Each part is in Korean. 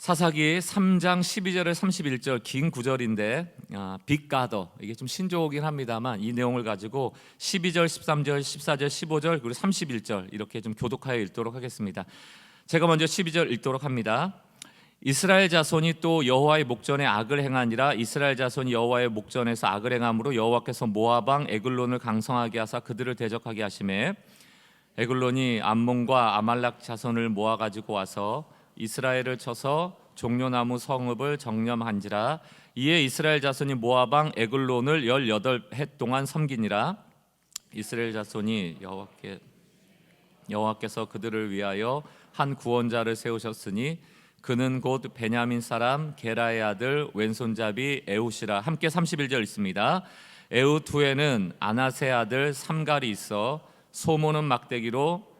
사사기 3장 12절에 31절 긴 구절인데 빅가더, 이게 좀 신조어긴 합니다만 이 내용을 가지고 12절, 13절, 14절, 15절 그리고 31절 이렇게 좀 교독하여 읽도록 하겠습니다. 제가 먼저 12절 읽도록 합니다. 이스라엘 자손이 또 여호와의 목전에 악을 행하니라. 이스라엘 자손이 여호와의 목전에서 악을 행함으로 여호와께서 모압 왕 에글론을 강성하게 하사 그들을 대적하게 하시매 에글론이 암몬과 아말렉 자손을 모아 가지고 와서 이스라엘을 쳐서 종려나무 성읍을 정념한지라. 이에 이스라엘 자손이 모압 왕 에글론을 18해 동안 섬기니라. 이스라엘 자손이 여호와께서 그들을 위하여 한 구원자를 세우셨으니 그는 곧 베냐민 사람 게라의 아들 왼손잡이 에훗이라. 함께 31절 있습니다. 에훗 후에는 아나세 아들 삼갈이 있어 소모는 막대기로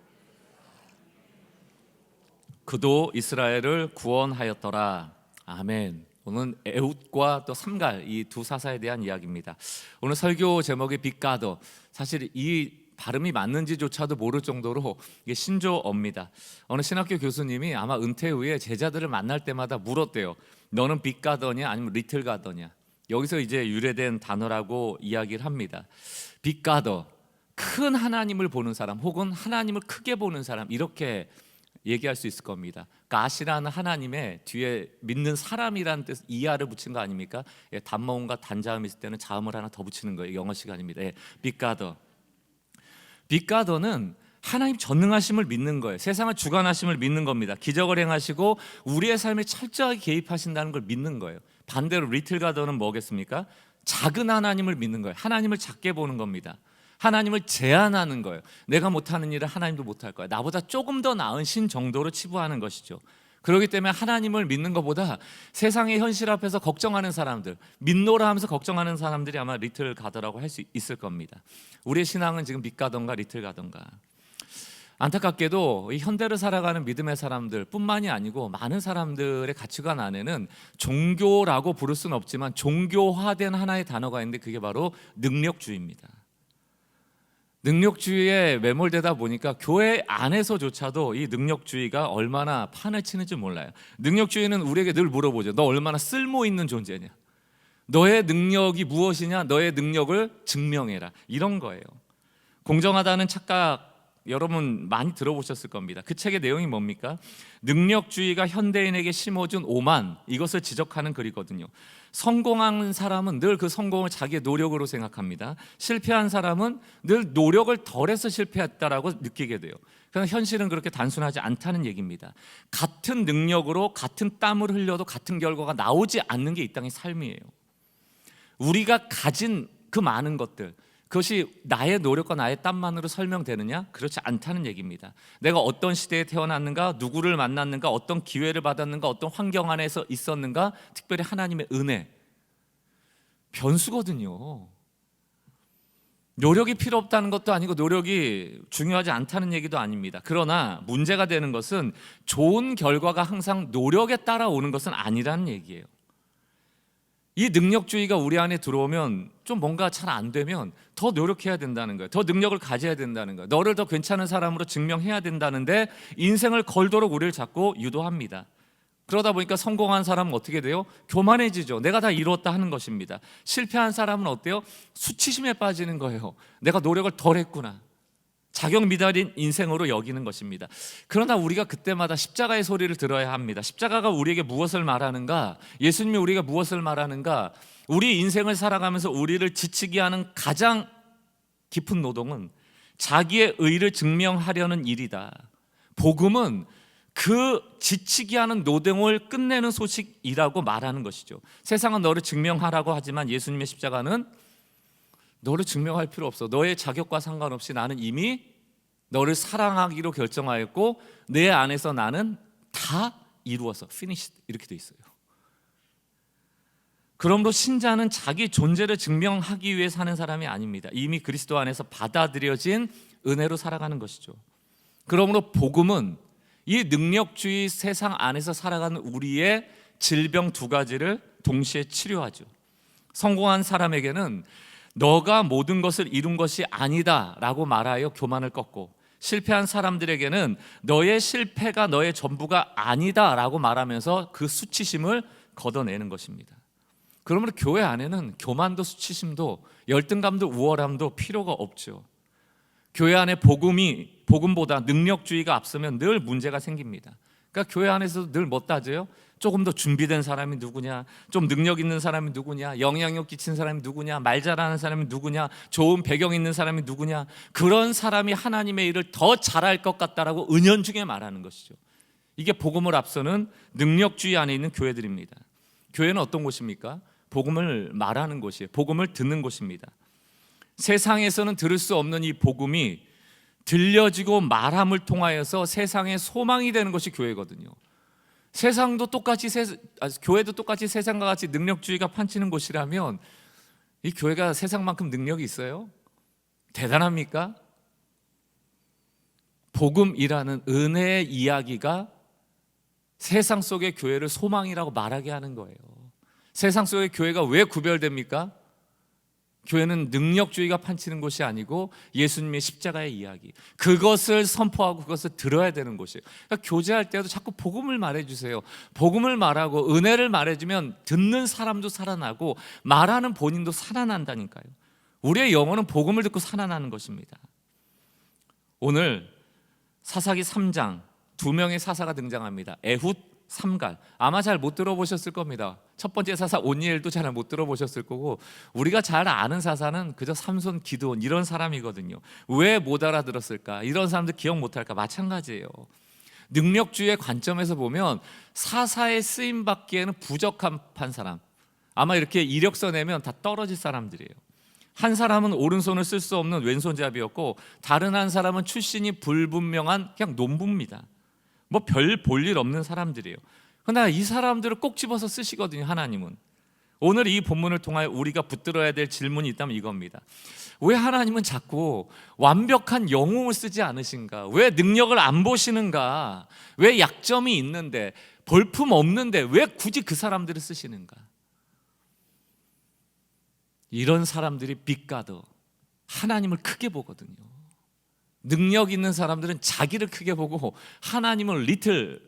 그도 이스라엘을 구원하였더라. 아멘. 오늘 에훗과 또 삼갈, 이 두 사사에 대한 이야기입니다. 오늘 설교 제목이 빅가더. 사실 이 발음이 맞는지조차도 모를 정도로 이게 신조어입니다. 어느 신학교 교수님이 아마 은퇴 후에 제자들을 만날 때마다 물었대요. 너는 빅가더냐 아니면 리틀가더냐. 여기서 이제 유래된 단어라고 이야기를 합니다. 빅가더, 큰 하나님을 보는 사람 혹은 하나님을 크게 보는 사람, 이렇게 얘기할 수 있을 겁니다. 가시라는 하나님의 뒤에 믿는 사람이라는 뜻 이하를 붙인 거 아닙니까? 단모음과 단자음이 있을 때는 자음을 하나 더 붙이는 거예요. 영어 시간입니다. 빅가더. 빅가더는 하나님 전능하심을 믿는 거예요. 세상을 주관하심을 믿는 겁니다. 기적을 행하시고 우리의 삶에 철저하게 개입하신다는 걸 믿는 거예요. 반대로 리틀가더는 뭐겠습니까? 작은 하나님을 믿는 거예요. 하나님을 작게 보는 겁니다. 하나님을 제한하는 거예요. 내가 못하는 일을 하나님도 못할 거야. 나보다 조금 더 나은 신 정도로 치부하는 것이죠. 그렇기 때문에 하나님을 믿는 것보다 세상의 현실 앞에서 걱정하는 사람들, 믿노라 하면서 걱정하는 사람들이 아마 리틀가더라고 할 수 있을 겁니다. 우리의 신앙은 지금 빅가더인가 리틀가더인가. 안타깝게도 이 현대를 살아가는 믿음의 사람들 뿐만이 아니고 많은 사람들의 가치관 안에는 종교라고 부를 수는 없지만 종교화된 하나의 단어가 있는데 그게 바로 능력주의입니다. 능력주의에 매몰되다 보니까 교회 안에서조차도 이 능력주의가 얼마나 판을 치는지 몰라요. 능력주의는 우리에게 늘 물어보죠. 너 얼마나 쓸모 있는 존재냐? 너의 능력이 무엇이냐? 너의 능력을 증명해라. 이런 거예요. 공정하다는 착각 여러분 많이 들어보셨을 겁니다. 그 책의 내용이 뭡니까? 능력주의가 현대인에게 심어준 오만, 이것을 지적하는 글이거든요. 성공한 사람은 늘 그 성공을 자기의 노력으로 생각합니다. 실패한 사람은 늘 노력을 덜해서 실패했다라고 느끼게 돼요. 그러나 현실은 그렇게 단순하지 않다는 얘기입니다. 같은 능력으로 같은 땀을 흘려도 같은 결과가 나오지 않는 게 이 땅의 삶이에요. 우리가 가진 그 많은 것들, 그것이 나의 노력과 나의 땀만으로 설명되느냐? 그렇지 않다는 얘기입니다. 내가 어떤 시대에 태어났는가, 누구를 만났는가, 어떤 기회를 받았는가, 어떤 환경 안에서 있었는가, 특별히 하나님의 은혜, 변수거든요. 노력이 필요 없다는 것도 아니고 노력이 중요하지 않다는 얘기도 아닙니다. 그러나 문제가 되는 것은 좋은 결과가 항상 노력에 따라오는 것은 아니라는 얘기예요. 이 능력주의가 우리 안에 들어오면 좀 뭔가 잘 안 되면 더 노력해야 된다는 거예요. 더 능력을 가져야 된다는 거예요. 너를 더 괜찮은 사람으로 증명해야 된다는데 인생을 걸도록 우리를 자꾸 유도합니다. 그러다 보니까 성공한 사람은 어떻게 돼요? 교만해지죠. 내가 다 이루었다 하는 것입니다. 실패한 사람은 어때요? 수치심에 빠지는 거예요. 내가 노력을 덜 했구나. 자격 미달인 인생으로 여기는 것입니다. 그러나 우리가 그때마다 십자가의 소리를 들어야 합니다. 십자가가 우리에게 무엇을 말하는가? 예수님이 우리가 무엇을 말하는가? 우리 인생을 살아가면서 우리를 지치게 하는 가장 깊은 노동은 자기의 의를 증명하려는 일이다. 복음은 그 지치게 하는 노동을 끝내는 소식이라고 말하는 것이죠. 세상은 너를 증명하라고 하지만 예수님의 십자가는 너를 증명할 필요 없어. 너의 자격과 상관없이 나는 이미 너를 사랑하기로 결정하였고 내 안에서 나는 다 이루어서 finished 이렇게 돼 있어요. 그러므로 신자는 자기 존재를 증명하기 위해 사는 사람이 아닙니다. 이미 그리스도 안에서 받아들여진 은혜로 살아가는 것이죠. 그러므로 복음은 이 능력주의 세상 안에서 살아가는 우리의 질병 두 가지를 동시에 치료하죠. 성공한 사람에게는 너가 모든 것을 이룬 것이 아니다 라고 말하여 교만을 꺾고, 실패한 사람들에게는 너의 실패가 너의 전부가 아니다라고 말하면서 그 수치심을 걷어내는 것입니다. 그러므로 교회 안에는 교만도 수치심도 열등감도 우월함도 필요가 없죠. 교회 안에 복음보다 능력주의가 앞서면 늘 문제가 생깁니다. 그러니까 교회 안에서도 늘 뭐 따져요? 조금 더 준비된 사람이 누구냐, 좀 능력 있는 사람이 누구냐, 영향력 끼친 사람이 누구냐, 말 잘하는 사람이 누구냐, 좋은 배경 있는 사람이 누구냐, 그런 사람이 하나님의 일을 더 잘할 것 같다라고 은연중에 말하는 것이죠. 이게 복음을 앞서는 능력주의 안에 있는 교회들입니다. 교회는 어떤 곳입니까? 복음을 말하는 곳이에요. 복음을 듣는 곳입니다. 세상에서는 들을 수 없는 이 복음이 들려지고 말함을 통하여서 세상의 소망이 되는 것이 교회거든요. 세상도 똑같이 교회도 똑같이 세상과 같이 능력주의가 판치는 곳이라면 이 교회가 세상만큼 능력이 있어요? 대단합니까? 복음이라는 은혜의 이야기가 세상 속의 교회를 소망이라고 말하게 하는 거예요. 세상 속의 교회가 왜 구별됩니까? 교회는 능력주의가 판치는 곳이 아니고 예수님의 십자가의 이야기, 그것을 선포하고 그것을 들어야 되는 곳이에요. 그러니까 교제할 때도 자꾸 복음을 말해주세요. 복음을 말하고 은혜를 말해주면 듣는 사람도 살아나고 말하는 본인도 살아난다니까요. 우리의 영혼은 복음을 듣고 살아나는 것입니다. 오늘 사사기 3장 2명의 사사가 등장합니다. 에훗, 삼갈. 아마 잘 못 들어보셨을 겁니다. 첫 번째 사사 온니엘도 잘 못 들어보셨을 거고, 우리가 잘 아는 사사는 그저 삼손, 기드온 이런 사람이거든요. 왜 못 알아들었을까? 이런 사람들 기억 못할까? 마찬가지예요. 능력주의의 관점에서 보면 사사에 쓰임 받기에는 부적합한 사람, 아마 이렇게 이력서 내면 다 떨어질 사람들이에요. 한 사람은 오른손을 쓸 수 없는 왼손잡이였고, 다른 한 사람은 출신이 불분명한 그냥 농부입니다. 뭐 별 볼 일 없는 사람들이에요. 그러나 이 사람들을 꼭 집어서 쓰시거든요, 하나님은. 오늘 이 본문을 통하여 우리가 붙들어야 될 질문이 있다면 이겁니다. 왜 하나님은 자꾸 완벽한 영웅을 쓰지 않으신가? 왜 능력을 안 보시는가? 왜 약점이 있는데, 볼품 없는데 왜 굳이 그 사람들을 쓰시는가? 이런 사람들이 빅가더, 하나님을 크게 보거든요. 능력 있는 사람들은 자기를 크게 보고 하나님을 리틀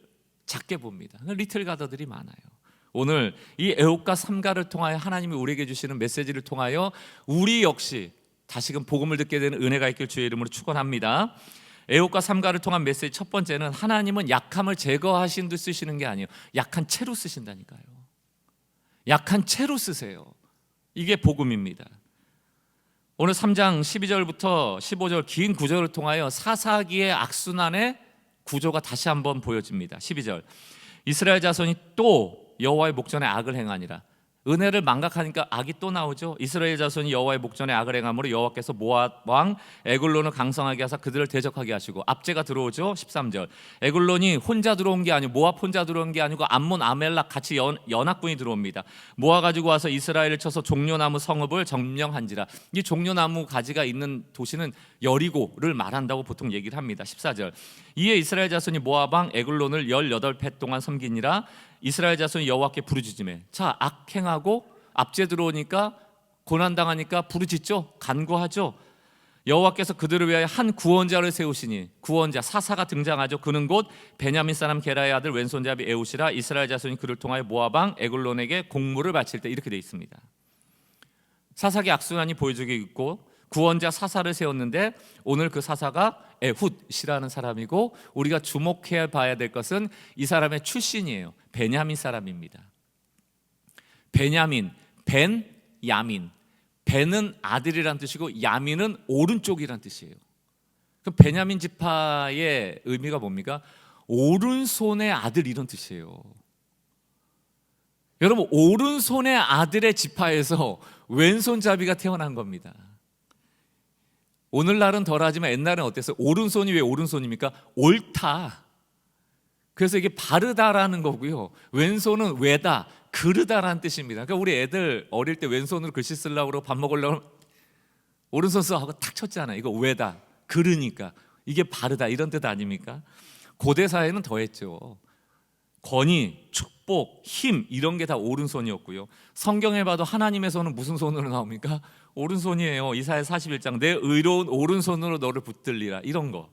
작게 봅니다. 리틀 가더들이 많아요. 오늘 이 에훗과 삼갈을 통하여 하나님이 우리에게 주시는 메시지를 통하여 우리 역시 다시금 복음을 듣게 되는 은혜가 있길 주의 이름으로 축원합니다. 에훗과 삼갈을 통한 메시지 첫 번째는 하나님은 약함을 제거하신 듯 쓰시는 게 아니에요. 약한 채로 쓰신다니까요. 약한 채로 쓰세요. 이게 복음입니다. 오늘 3장 12절부터 15절 긴 구절을 통하여 사사기의 악순환의 구조가 다시 한번 보여집니다. 12절, 이스라엘 자손이 또 여호와의 목전에 악을 행하니라. 은혜를 망각하니까 악이 또 나오죠. 이스라엘 자손이 여호와의 목전에 악을 행함으로 여호와께서 모압 왕 에글론을 강성하게 하사 그들을 대적하게 하시고, 압제가 들어오죠. 13절, 에글론이 혼자 들어온 게 아니고 모압 혼자 들어온 게 아니고 암몬, 아멜락 같이 연합군이 들어옵니다. 모아가지고 와서 이스라엘을 쳐서 종려나무 성읍을 점령한지라. 이 종려나무 가지가 있는 도시는 여리고를 말한다고 보통 얘기를 합니다. 14절, 이에 이스라엘 자손이 모압 왕 에글론을 18해 동안 섬기니라. 이스라엘 자손이 여호와께 부르짖으매. 자, 악행하고 압제 들어오니까, 고난당하니까 부르짖죠. 간구하죠. 여호와께서 그들을 위하여 한 구원자를 세우시니, 구원자 사사가 등장하죠. 그는 곧 베냐민 사람 게라의 아들 왼손잡이 에훗이라. 이스라엘 자손이 그를 통하여 모압 왕 에글론에게 공물을 바칠 때, 이렇게 돼 있습니다. 사사기 악순환이 보여주고 있고, 구원자 사사를 세웠는데 오늘 그 사사가 에훗이라는 사람이고, 우리가 주목해 봐야 될 것은 이 사람의 출신이에요. 베냐민 사람입니다. 베냐민, 벤, 야민. 벤은 아들이란 뜻이고 야민은 오른쪽이란 뜻이에요. 그럼 베냐민 지파의 의미가 뭡니까? 오른손의 아들, 이런 뜻이에요. 여러분, 오른손의 아들의 지파에서 왼손잡이가 태어난 겁니다. 오늘날은 덜하지만 옛날엔 어땠어요? 오른손이 왜 오른손입니까? 옳다. 그래서 이게 바르다라는 거고요, 왼손은 외다, 그르다라는 뜻입니다. 그러니까 우리 애들 어릴 때 왼손으로 글씨 쓰려고 그러고 밥 먹으려고 오른손 써 하고 탁 쳤잖아요. 이거 외다, 그르니까 이게 바르다, 이런 뜻 아닙니까? 고대 사회는 더했죠. 권위, 축복, 힘, 이런 게 다 오른손이었고요. 성경에 봐도 하나님의 손은 무슨 손으로 나옵니까? 오른손이에요. 이사야 41장, 내 의로운 오른손으로 너를 붙들리라, 이런 거.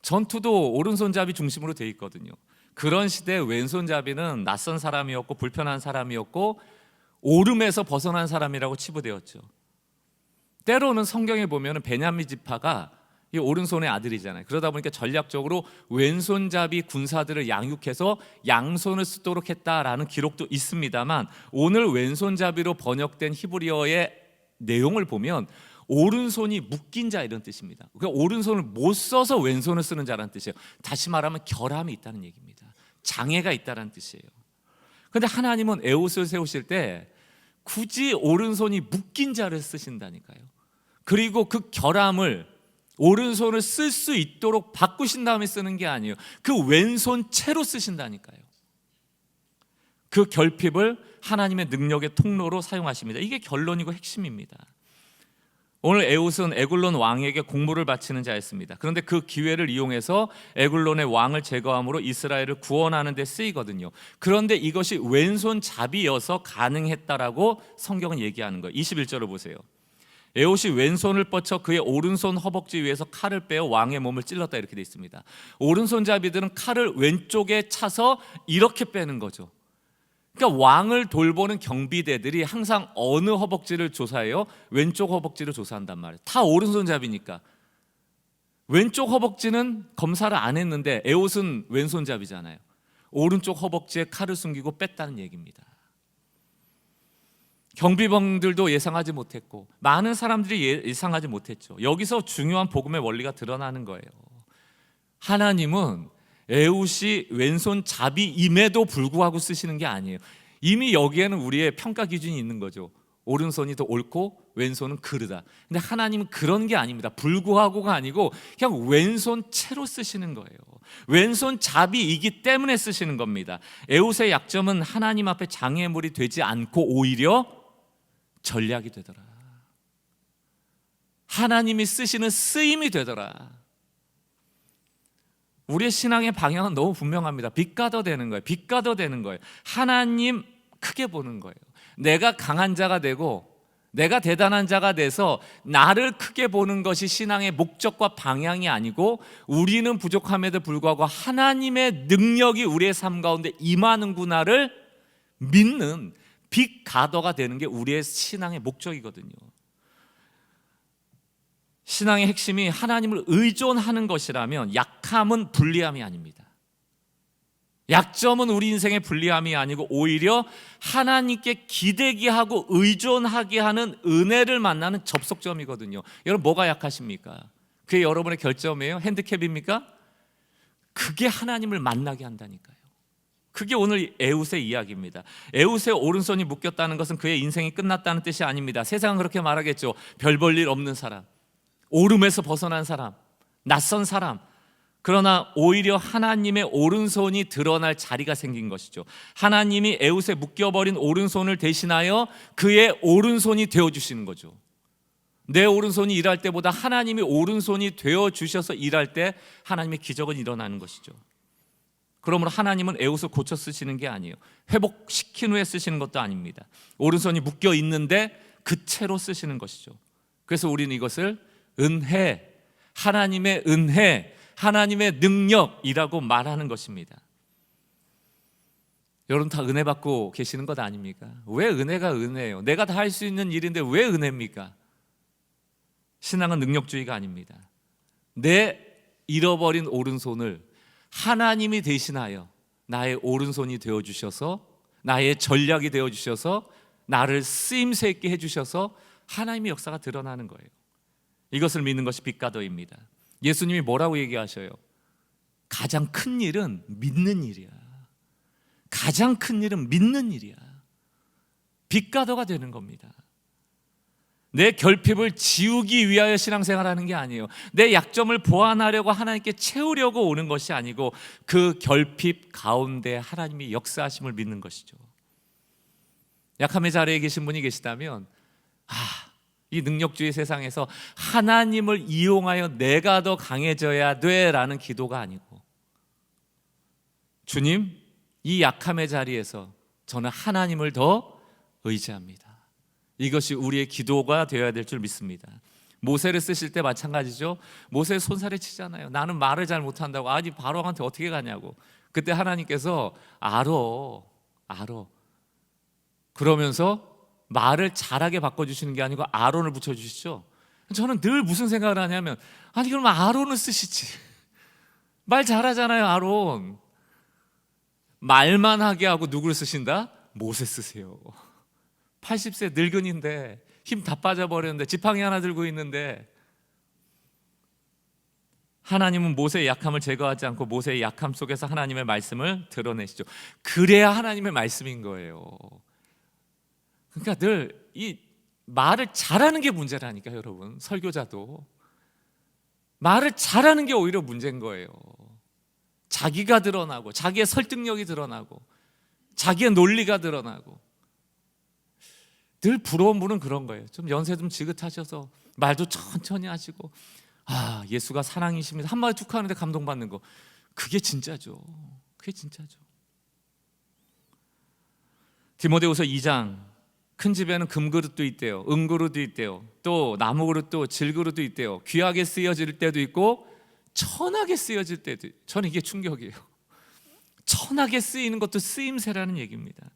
전투도 오른손잡이 중심으로 돼 있거든요. 그런 시대에 왼손잡이는 낯선 사람이었고 불편한 사람이었고 오름에서 벗어난 사람이라고 치부되었죠. 때로는 성경에 보면 베냐민 지파가 이 오른손의 아들이잖아요. 그러다 보니까 전략적으로 왼손잡이 군사들을 양육해서 양손을 쓰도록 했다라는 기록도 있습니다만, 오늘 왼손잡이로 번역된 히브리어의 내용을 보면 오른손이 묶인 자 이런 뜻입니다. 그러니까 오른손을 못 써서 왼손을 쓰는 자라는 뜻이에요. 다시 말하면 결함이 있다는 얘기입니다. 장애가 있다는 뜻이에요. 그런데 하나님은 에봇을 세우실 때 굳이 오른손이 묶인 자를 쓰신다니까요. 그리고 그 결함을 오른손을 쓸 수 있도록 바꾸신 다음에 쓰는 게 아니에요. 그 왼손 채로 쓰신다니까요. 그 결핍을 하나님의 능력의 통로로 사용하십니다. 이게 결론이고 핵심입니다. 오늘 에봇은 에굴론 왕에게 공물을 바치는 자였습니다. 그런데 그 기회를 이용해서 에굴론의 왕을 제거함으로 이스라엘을 구원하는 데 쓰이거든요. 그런데 이것이 왼손잡이여서 가능했다라고 성경은 얘기하는 거예요. 21절을 보세요. 에봇이 왼손을 뻗쳐 그의 오른손 허벅지 위에서 칼을 빼어 왕의 몸을 찔렀다, 이렇게 돼 있습니다. 오른손잡이들은 칼을 왼쪽에 차서 이렇게 빼는 거죠. 그러니까 왕을 돌보는 경비대들이 항상 어느 허벅지를 조사해요? 왼쪽 허벅지를 조사한단 말이에요. 다 오른손잡이니까. 왼쪽 허벅지는 검사를 안 했는데 에봇은 왼손잡이잖아요. 오른쪽 허벅지에 칼을 숨기고 뺐다는 얘기입니다. 경비병들도 예상하지 못했고 많은 사람들이 예상하지 못했죠. 여기서 중요한 복음의 원리가 드러나는 거예요. 하나님은 에봇이 왼손잡이임에도 불구하고 쓰시는 게 아니에요. 이미 여기에는 우리의 평가 기준이 있는 거죠. 오른손이 더 옳고 왼손은 그르다. 근데 하나님은 그런 게 아닙니다. 불구하고가 아니고 그냥 왼손 채로 쓰시는 거예요. 왼손잡이이기 때문에 쓰시는 겁니다. 에봇의 약점은 하나님 앞에 장애물이 되지 않고 오히려 전략이 되더라. 하나님이 쓰시는 쓰임이 되더라. 우리의 신앙의 방향은 너무 분명합니다. 빛가더 되는 거예요. 빛가더 되는 거예요. 하나님 크게 보는 거예요. 내가 강한 자가 되고 내가 대단한 자가 돼서 나를 크게 보는 것이 신앙의 목적과 방향이 아니고, 우리는 부족함에도 불구하고 하나님의 능력이 우리의 삶 가운데 임하는구나를 믿는 빛가더가 되는 게 우리의 신앙의 목적이거든요. 신앙의 핵심이 하나님을 의존하는 것이라면 약함은 불리함이 아닙니다. 약점은 우리 인생의 불리함이 아니고 오히려 하나님께 기대게 하고 의존하게 하는 은혜를 만나는 접속점이거든요. 여러분, 뭐가 약하십니까? 그게 여러분의 결점이에요? 핸디캡입니까? 그게 하나님을 만나게 한다니까요. 그게 오늘 에봇의 이야기입니다. 에봇의 오른손이 묶였다는 것은 그의 인생이 끝났다는 뜻이 아닙니다. 세상은 그렇게 말하겠죠. 별 볼 일 없는 사람, 오름에서 벗어난 사람, 낯선 사람. 그러나 오히려 하나님의 오른손이 드러날 자리가 생긴 것이죠. 하나님이 에봇에 묶여버린 오른손을 대신하여 그의 오른손이 되어주시는 거죠. 내 오른손이 일할 때보다 하나님의 오른손이 되어주셔서 일할 때 하나님의 기적은 일어나는 것이죠. 그러므로 하나님은 에봇을 고쳐 쓰시는 게 아니에요. 회복시킨 후에 쓰시는 것도 아닙니다. 오른손이 묶여 있는데 그 채로 쓰시는 것이죠. 그래서 우리는 이것을 은혜, 하나님의 은혜, 하나님의 능력이라고 말하는 것입니다. 여러분 다 은혜 받고 계시는 것 아닙니까? 왜 은혜가 은혜예요? 내가 다 할 수 있는 일인데 왜 은혜입니까? 신앙은 능력주의가 아닙니다. 내 잃어버린 오른손을 하나님이 대신하여 나의 오른손이 되어주셔서, 나의 전략이 되어주셔서, 나를 쓰임새 있게 해주셔서 하나님의 역사가 드러나는 거예요. 이것을 믿는 것이 빛가더입니다. 예수님이 뭐라고 얘기하셔요? 가장 큰 일은 믿는 일이야. 가장 큰 일은 믿는 일이야. 빛가더가 되는 겁니다. 내 결핍을 지우기 위하여 신앙생활하는 게 아니에요. 내 약점을 보완하려고 하나님께 채우려고 오는 것이 아니고 그 결핍 가운데 하나님이 역사하심을 믿는 것이죠. 약함의 자리에 계신 분이 계시다면 이 능력주의 세상에서 하나님을 이용하여 내가 더 강해져야 돼라는 기도가 아니고, 주님, 이 약함의 자리에서 저는 하나님을 더 의지합니다. 이것이 우리의 기도가 되어야 될 줄 믿습니다. 모세를 쓰실 때 마찬가지죠. 모세 손살에 치잖아요. 나는 말을 잘 못한다고. 아니 바로한테 어떻게 가냐고. 그때 하나님께서 알아 그러면서 말을 잘하게 바꿔주시는 게 아니고 아론을 붙여주시죠. 저는 늘 무슨 생각을 하냐면, 아니 그럼 아론을 쓰시지. 말 잘하잖아요. 아론. 말만 하게 하고 누구를 쓰신다? 모세 쓰세요. 80세 늙은인데 힘 다 빠져버렸는데 지팡이 하나 들고 있는데, 하나님은 모세의 약함을 제거하지 않고 모세의 약함 속에서 하나님의 말씀을 드러내시죠. 그래야 하나님의 말씀인 거예요. 그러니까 늘 이 말을 잘하는 게 문제라니까 여러분. 설교자도 말을 잘하는 게 오히려 문제인 거예요. 자기가 드러나고 자기의 설득력이 드러나고 자기의 논리가 드러나고. 늘 부러운 분은 그런 거예요. 좀 연세 좀 지긋하셔서 말도 천천히 하시고, 아 예수가 사랑이십니다 한마디 툭 하는데 감동받는 거, 그게 진짜죠. 그게 진짜죠. 디모데후서 2장, 큰 집에는 금그릇도 있대요, 은그릇도 있대요, 또 나무그릇도 질그릇도 있대요. 귀하게 쓰여질 때도 있고 천하게 쓰여질 때도. 저는 이게 충격이에요. 천하게 쓰이는 것도 쓰임새라는 얘기입니다.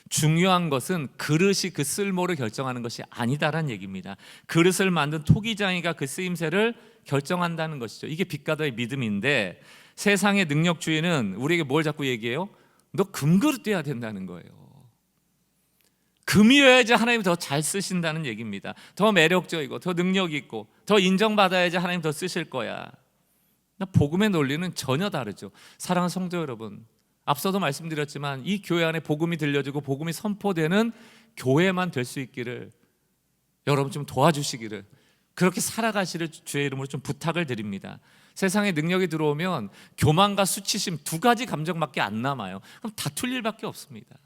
중요한 것은 그릇이 그 쓸모를 결정하는 것이 아니다라는 얘기입니다. 그릇을 만든 토기장이가 그 쓰임새를 결정한다는 것이죠. 이게 빛가다의 믿음인데, 세상의 능력주의는 우리에게 뭘 자꾸 얘기해요? 너 금그릇 돼야 된다는 거예요. 금이어야지 하나님 더 잘 쓰신다는 얘기입니다. 더 매력적이고 더 능력 있고 더 인정받아야지 하나님 더 쓰실 거야. 복음의 논리는 전혀 다르죠. 사랑하는 성도 여러분, 앞서도 말씀드렸지만 이 교회 안에 복음이 들려지고 복음이 선포되는 교회만 될 수 있기를 여러분 좀 도와주시기를, 그렇게 살아가시를 주의 이름으로 좀 부탁을 드립니다. 세상에 능력이 들어오면 교만과 수치심 두 가지 감정밖에 안 남아요. 그럼 다툴 일밖에 없습니다.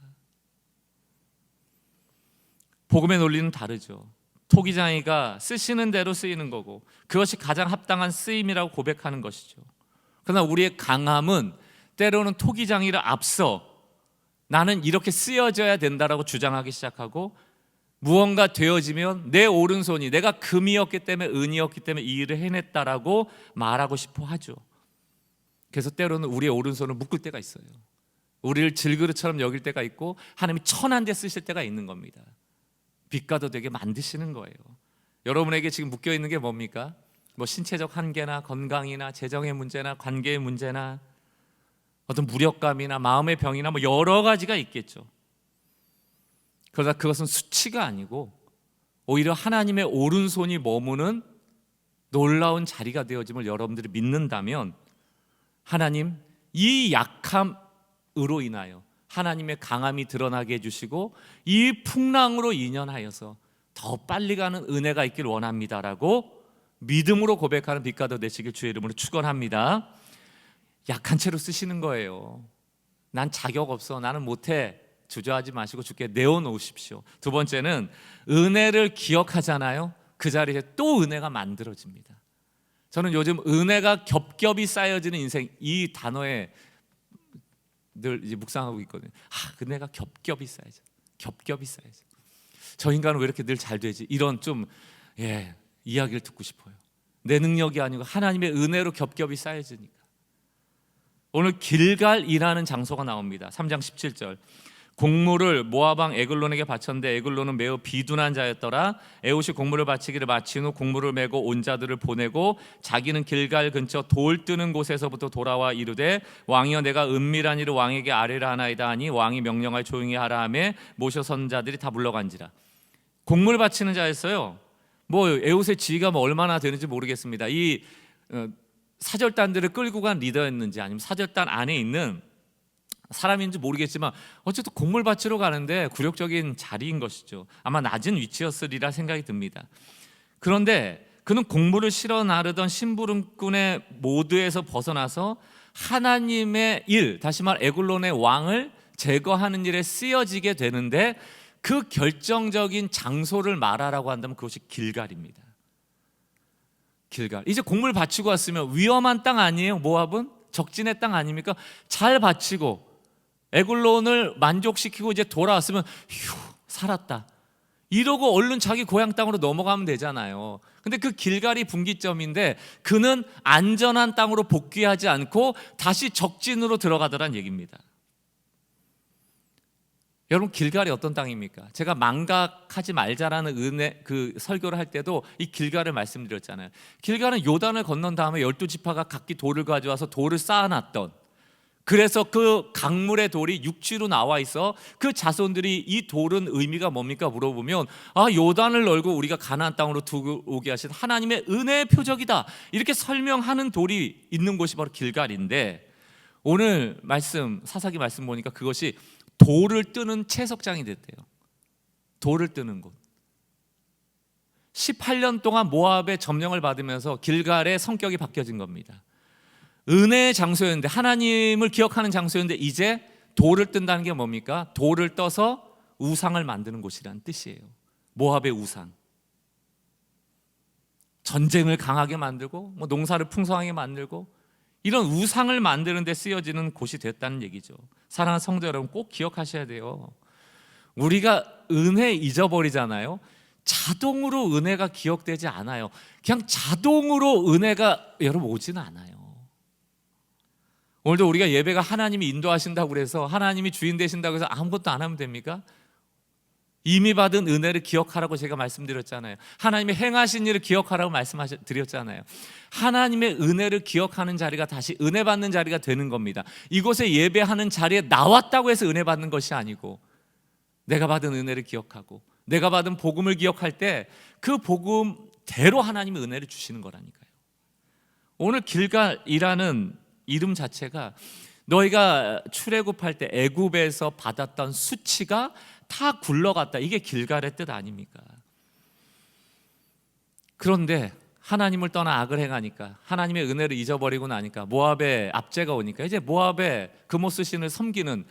복음의 논리는 다르죠. 토기장이가 쓰시는 대로 쓰이는 거고 그것이 가장 합당한 쓰임이라고 고백하는 것이죠. 그러나 우리의 강함은 때로는 토기장이를 앞서 나는 이렇게 쓰여져야 된다라고 주장하기 시작하고, 무언가 되어지면 내 오른손이 내가 금이었기 때문에 은이었기 때문에 이 일을 해냈다라고 말하고 싶어 하죠. 그래서 때로는 우리의 오른손을 묶을 때가 있어요. 우리를 질그릇처럼 여길 때가 있고 하나님이 천한 데 쓰실 때가 있는 겁니다. 빛과도 되게 만드시는 거예요. 여러분에게 지금 묶여있는 게 뭡니까? 뭐 신체적 한계나 건강이나 재정의 문제나 관계의 문제나 어떤 무력감이나 마음의 병이나 뭐 여러 가지가 있겠죠. 그러나 그것은 수치가 아니고 오히려 하나님의 오른손이 머무는 놀라운 자리가 되어짐을 여러분들이 믿는다면, 하나님 이 약함으로 인하여 하나님의 강함이 드러나게 해주시고 이 풍랑으로 인연하여서 더 빨리 가는 은혜가 있길 원합니다라고 믿음으로 고백하는 빛가더 되시길 주의 이름으로 축원합니다. 약한 채로 쓰시는 거예요. 난 자격 없어, 나는 못해, 주저하지 마시고 주께 내어놓으십시오. 두 번째는 은혜를 기억하잖아요. 그 자리에 또 은혜가 만들어집니다. 저는 요즘 은혜가 겹겹이 쌓여지는 인생, 이 단어에 늘 이제 묵상하고 있거든요. 은혜가 겹겹이 쌓여져, 겹겹이 쌓여져. 저 인간은 왜 이렇게 늘 잘 되지? 이런 좀 이야기를 듣고 싶어요. 내 능력이 아니고 하나님의 은혜로 겹겹이 쌓여지니까. 오늘 길갈이라는 장소가 나옵니다. 3장 17절. 곡물을 모압왕 에글론에게 바쳤는데 에글론은 매우 비둔한 자였더라. 에훗이 곡물을 바치기를 마친 후 곡물을 메고 온 자들을 보내고 자기는 길갈 근처 돌 뜨는 곳에서부터 돌아와 이르되, 왕이여 내가 은밀한 일을 왕에게 아뢰라 하나이다 하니 왕이 명령하여 조용히 하라 하매 모셔 선 자들이 다 물러간지라. 곡물 바치는 자였어요. 뭐 에훗의 지위가 뭐 얼마나 되는지 모르겠습니다. 이 사절단들을 끌고 간 리더였는지 아니면 사절단 안에 있는 사람인지 모르겠지만 어쨌든 곡물 바치러 가는데 굴욕적인 자리인 것이죠. 아마 낮은 위치였으리라 생각이 듭니다. 그런데 그는 곡물을 실어 나르던 심부름꾼의 모드에서 벗어나서 하나님의 일, 다시 말 에글론의 왕을 제거하는 일에 쓰여지게 되는데, 그 결정적인 장소를 말하라고 한다면 그것이 길갈입니다. 길갈. 이제 곡물 바치고 왔으면 위험한 땅 아니에요? 모압은 적진의 땅 아닙니까? 잘 바치고 에글론을 만족시키고 이제 돌아왔으면 휴, 살았다, 이러고 얼른 자기 고향 땅으로 넘어가면 되잖아요. 근데 그 길갈이 분기점인데 그는 안전한 땅으로 복귀하지 않고 다시 적진으로 들어가더란 얘기입니다. 여러분, 길갈이 어떤 땅입니까? 제가 망각하지 말자라는 그 설교를 할 때도 이 길갈을 말씀드렸잖아요. 길갈은 요단을 건넌 다음에 12지파가 각기 돌을 가져와서 돌을 쌓아놨던, 그래서 그 강물의 돌이 육지로 나와 있어 그 자손들이 이 돌은 의미가 뭡니까 물어보면, 요단을 널고 우리가 가나안 땅으로 두고 오게 하신 하나님의 은혜의 표적이다, 이렇게 설명하는 돌이 있는 곳이 바로 길갈인데, 오늘 말씀 사사기 말씀 보니까 그것이 돌을 뜨는 채석장이 됐대요. 돌을 뜨는 곳. 18년 동안 모압의 점령을 받으면서 길갈의 성격이 바뀌어진 겁니다. 은혜의 장소였는데, 하나님을 기억하는 장소였는데 이제 돌을 뜬다는 게 뭡니까? 돌을 떠서 우상을 만드는 곳이라는 뜻이에요. 모압의 우상. 전쟁을 강하게 만들고 농사를 풍성하게 만들고 이런 우상을 만드는 데 쓰여지는 곳이 됐다는 얘기죠. 사랑하는 성도 여러분, 꼭 기억하셔야 돼요. 우리가 은혜 잊어버리잖아요. 자동으로 은혜가 기억되지 않아요. 그냥 자동으로 은혜가 여러분 오지는 않아요. 오늘도 우리가 예배가 하나님이 인도하신다고 그래서, 하나님이 주인 되신다고 해서 아무것도 안 하면 됩니까? 이미 받은 은혜를 기억하라고 제가 말씀드렸잖아요. 하나님의 행하신 일을 기억하라고 말씀드렸잖아요. 하나님의 은혜를 기억하는 자리가 다시 은혜 받는 자리가 되는 겁니다. 이곳에 예배하는 자리에 나왔다고 해서 은혜 받는 것이 아니고, 내가 받은 은혜를 기억하고 내가 받은 복음을 기억할 때 그 복음대로 하나님의 은혜를 주시는 거라니까요. 오늘 길갈이라는 이름 자체가 너희가 출애굽할 때 애굽에서 받았던 수치가 다 굴러갔다, 이게 길갈의 뜻 아닙니까? 그런데 하나님을 떠나 악을 행하니까, 하나님의 은혜를 잊어버리고 나니까 모압의 압제가 오니까 이제 모압의 그모스 신을 섬기는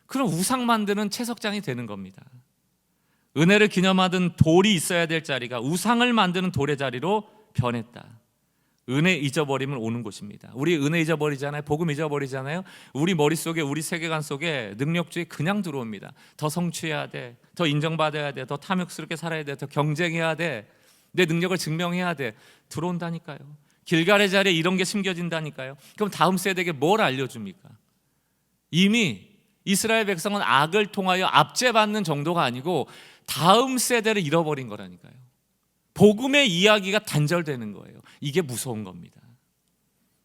그런 우상 만드는 채석장이 되는 겁니다. 은혜를 기념하던 돌이 있어야 될 자리가 우상을 만드는 돌의 자리로 변했다. 은혜 잊어버림을 오는 곳입니다. 우리 은혜 잊어버리잖아요. 복음 잊어버리잖아요. 우리 머릿속에, 우리 세계관 속에 능력주의 그냥 들어옵니다. 더 성취해야 돼, 더 인정받아야 돼, 더 탐욕스럽게 살아야 돼, 더 경쟁해야 돼, 내 능력을 증명해야 돼, 들어온다니까요. 길갈의 자리에 이런 게 심겨진다니까요. 그럼 다음 세대에게 뭘 알려줍니까? 이미 이스라엘 백성은 악을 통하여 압제받는 정도가 아니고 다음 세대를 잃어버린 거라니까요. 복음의 이야기가 단절되는 거예요. 이게 무서운 겁니다.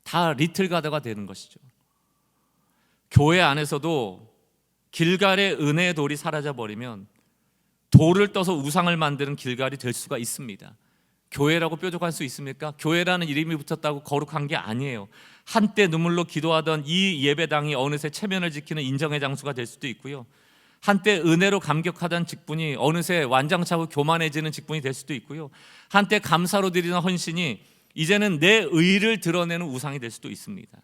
다 리틀 가더가 되는 것이죠. 교회 안에서도 길갈의 은혜의 돌이 사라져버리면 돌을 떠서 우상을 만드는 길갈이 될 수가 있습니다. 교회라고 뾰족할 수 있습니까? 교회라는 이름이 붙었다고 거룩한 게 아니에요. 한때 눈물로 기도하던 이 예배당이 어느새 체면을 지키는 인정의 장소가 될 수도 있고요. 한때 은혜로 감격하던 직분이 어느새 완장차고 교만해지는 직분이 될 수도 있고요. 한때 감사로 드리는 헌신이 이제는 내 의를 드러내는 우상이 될 수도 있습니다.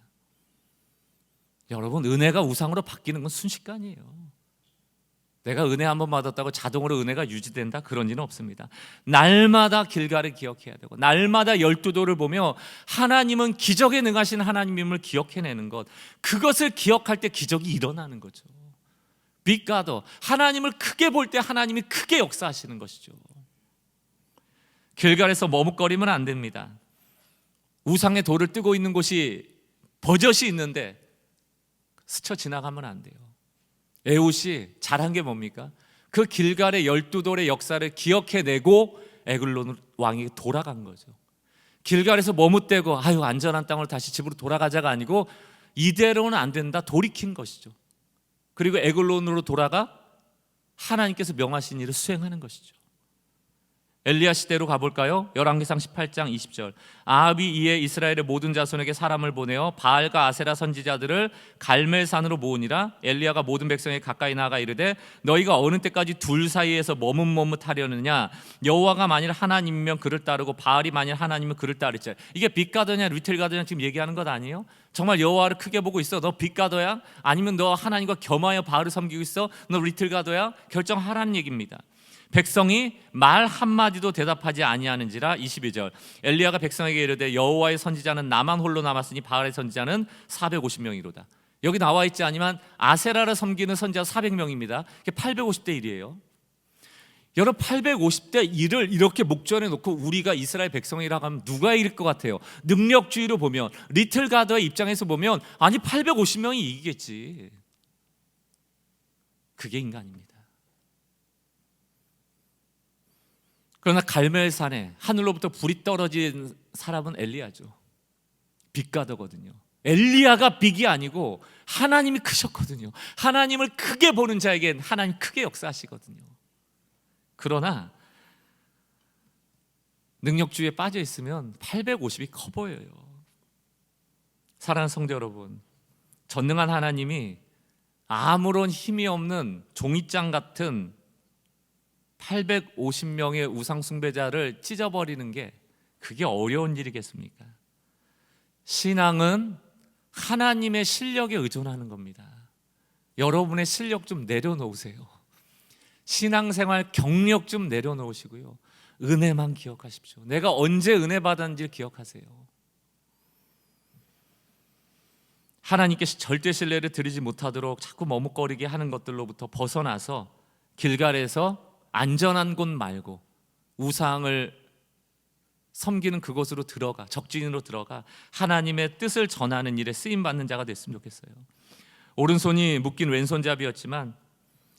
여러분, 은혜가 우상으로 바뀌는 건 순식간이에요. 내가 은혜 한번 받았다고 자동으로 은혜가 유지된다? 그런 일은 없습니다. 날마다 길갈을 기억해야 되고, 날마다 12도를 보며 하나님은 기적에 능하신 하나님임을 기억해내는 것, 그것을 기억할 때 기적이 일어나는 거죠. 빅가더, 하나님을 크게 볼 때 하나님이 크게 역사하시는 것이죠. 길갈에서 머뭇거리면 안 됩니다. 우상의 돌을 뜨고 있는 곳이 버젓이 있는데 스쳐 지나가면 안 돼요. 에훗이 잘한 게 뭡니까? 그 길갈의 12돌의 역사를 기억해내고 에글론 왕이 돌아간 거죠. 길갈에서 머뭇대고 안전한 땅으로 다시 집으로 돌아가자가 아니고 이대로는 안 된다, 돌이킨 것이죠. 그리고 에글론으로 돌아가 하나님께서 명하신 일을 수행하는 것이죠. 엘리야 시대로 가볼까요? 열왕기상 18장 20절. 아합이 이에 이스라엘의 모든 자손에게 사람을 보내어 바알과 아세라 선지자들을 갈멜산으로 모으니라. 엘리야가 모든 백성에게 가까이 나아가 이르되 너희가 어느 때까지 둘 사이에서 머뭇머뭇하려느냐? 여호와가 만일 하나님이면 그를 따르고 바알이 만일 하나님이면 그를 따르자. 이게 빅가더냐 리틀가더냐 지금 얘기하는 것 아니에요? 정말 여호와를 크게 보고 있어? 너 빅가더야? 아니면 너 하나님과 겸하여 바알을 섬기고 있어? 너 리틀가더야? 결정하라는 얘기입니다. 백성이 말 한마디도 대답하지 아니하는지라. 22절. 엘리야가 백성에게 이르되 여호와의 선지자는 나만 홀로 남았으니 바알의 선지자는 450명이로다. 여기 나와 있지 않지만 아세라를 섬기는 선지자 400명입니다. 850대 1이에요. 여러분 850대 1을 이렇게 목전에 놓고 우리가 이스라엘 백성이라고 하면 누가 이길 것 같아요? 능력주의로 보면, 리틀 가드의 입장에서 보면 아니 850명이 이기겠지. 그게 인간입니다. 그러나 갈멜산에 하늘로부터 불이 떨어진 사람은 엘리야죠. 빅가더거든요. 엘리야가 빅이 아니고 하나님이 크셨거든요. 하나님을 크게 보는 자에겐 하나님 크게 역사하시거든요. 그러나 능력주의에 빠져 있으면 850이 커 보여요. 사랑하는 성도 여러분, 전능한 하나님이 아무런 힘이 없는 종이장 같은 850명의 우상 숭배자를 찢어버리는 게 그게 어려운 일이겠습니까? 신앙은 하나님의 실력에 의존하는 겁니다. 여러분의 실력 좀 내려놓으세요. 신앙생활 경력 좀 내려놓으시고요, 은혜만 기억하십시오. 내가 언제 은혜 받았는지 기억하세요. 하나님께서 절대 신뢰를 드리지 못하도록 자꾸 머뭇거리게 하는 것들로부터 벗어나서 길갈에서 안전한 곳 말고 우상을 섬기는 그곳으로 들어가, 적진으로 들어가 하나님의 뜻을 전하는 일에 쓰임받는 자가 됐으면 좋겠어요. 오른손이 묶인 왼손잡이였지만